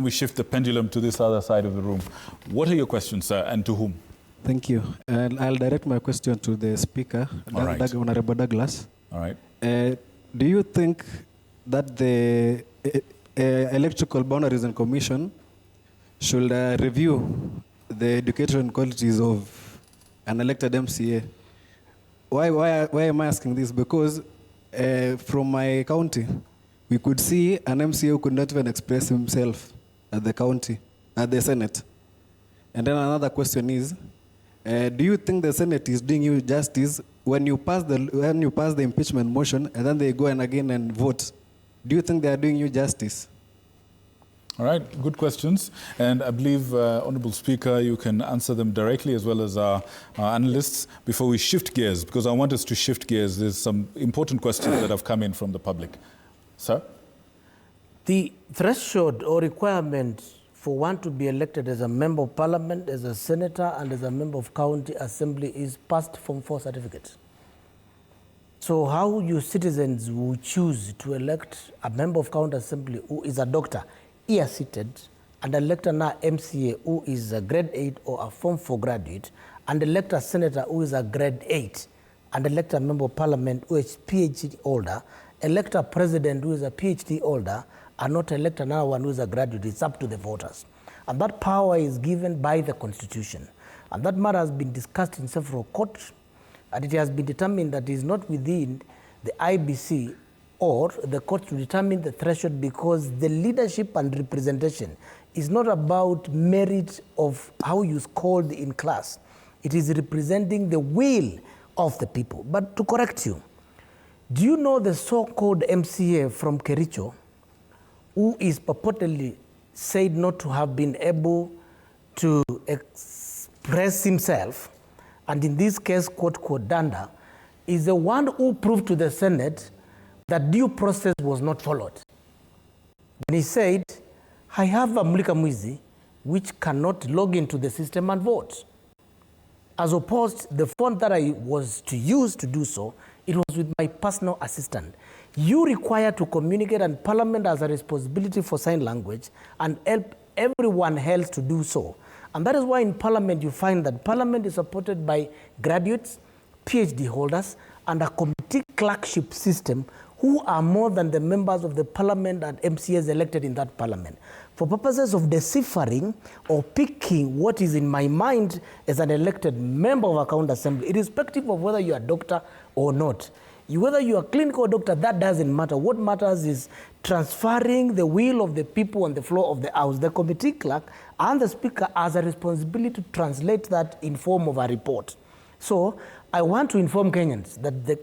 We shift the pendulum to this other side of the room. What are your questions, sir, and to whom? Thank you. I'll direct my question to the Speaker, Honorable Douglas. All right. Do you think that the Electoral Boundaries and Commission should review the education qualities of an elected MCA? Why am I asking this? Because from my county, we could see an MCA who could not even express himself at the county, at the Senate. And then another question is, do you think the Senate is doing you justice when you pass the impeachment motion and then they go and again and vote? Do you think they are doing you justice? All right, good questions. And I believe, Honorable Speaker, you can answer them directly as well as our analysts before we shift gears, because I want us to shift gears. There's some important questions that have come in from the public. Sir? The threshold or requirement for one to be elected as a member of parliament, as a senator, and as a member of county assembly is past Form 4 certificate. So how you citizens will choose to elect a member of county assembly who is a doctor, here seated, and elect an MCA who is a grade 8 or a Form 4 graduate, and elect a senator who is a grade 8, and elect a member of parliament who is PhD holder, elect a president who is a PhD holder, and not elect another one who is a graduate. It's up to the voters. And that power is given by the Constitution. And that matter has been discussed in several courts, and it has been determined that it is not within the IBC or the court to determine the threshold, because the leadership and representation is not about merit of how you scored in class. It is representing the will of the people. But to correct you, do you know the so-called MCA from Kericho, who is purportedly said not to have been able to express himself, and in this case, quote, Danda, is the one who proved to the Senate that due process was not followed. And he said, I have a Mulika Mwizi which cannot log into the system and vote. As opposed, the phone that I was to use to do so, it was with my personal assistant. You require to communicate, and Parliament has a responsibility for sign language and help everyone else to do so. And that is why in Parliament you find that Parliament is supported by graduates, PhD holders, and a committee clerkship system who are more than the members of the Parliament and MCAs elected in that Parliament. For purposes of deciphering or picking what is in my mind as an elected member of a county assembly, irrespective of whether you are a doctor or not, whether you are a clinical doctor, that doesn't matter. What matters is transferring the will of the people on the floor of the House. The committee clerk and the Speaker has a responsibility to translate that in form of a report. So I want to inform Kenyans that the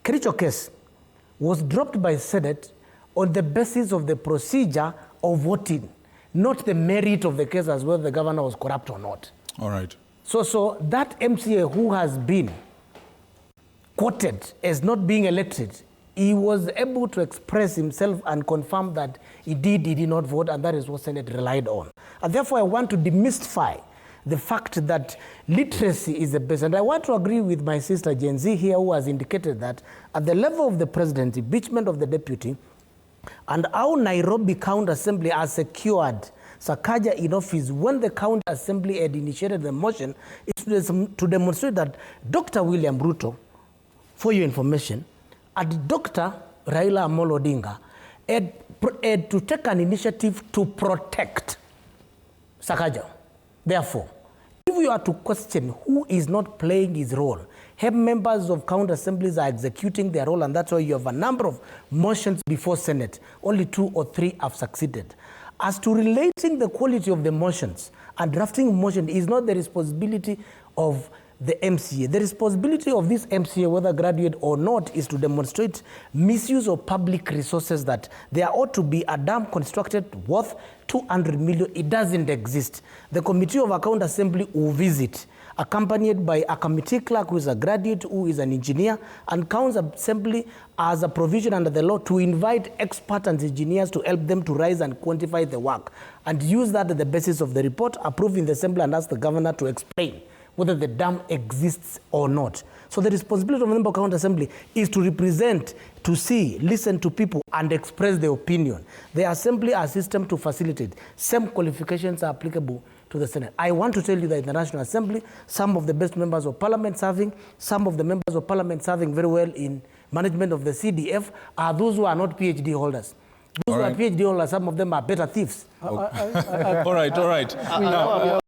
Kericho case was dropped by Senate on the basis of the procedure of voting, not the merit of the case as whether the governor was corrupt or not. All right. So that MCA who has been quoted as not being elected, he was able to express himself and confirm that he did not vote, and that is what Senate relied on. And therefore, I want to demystify the fact that literacy is the best. And I want to agree with my sister Gen Z here, who has indicated that at the level of the president, impeachment of the deputy, and how Nairobi County Assembly has secured Sakaja in office when the County Assembly had initiated the motion, is to demonstrate that Dr. William Ruto, for your information, and Dr. Raila Amolo Odinga had to take an initiative to protect Sakaja. Therefore, if you are to question who is not playing his role, members of county assemblies are executing their role, and that's why you have a number of motions before Senate. Only 2 or 3 have succeeded. As to relating the quality of the motions, and drafting a motion is not the responsibility of the MCA. The responsibility of this MCA, whether graduate or not, is to demonstrate misuse of public resources, that there ought to be a dam constructed worth 200 million. It doesn't exist. The Committee of Account Assembly will visit, accompanied by a committee clerk who is a graduate, who is an engineer, and Council Assembly as a provision under the law to invite experts and engineers to help them to rise and quantify the work, and use that as the basis of the report, approve in the Assembly, and ask the governor to explain whether the dam exists or not. So the responsibility of a member of county assembly is to represent, to see, listen to people, and express their opinion. The assembly are a system to facilitate. Same qualifications are applicable to the Senate. I want to tell you that in the National Assembly, some of the best members of parliament serving, some of the members of parliament serving very well in management of the CDF are those who are not PhD holders. Those who are PhD holders, some of them are better thieves. All right. Now,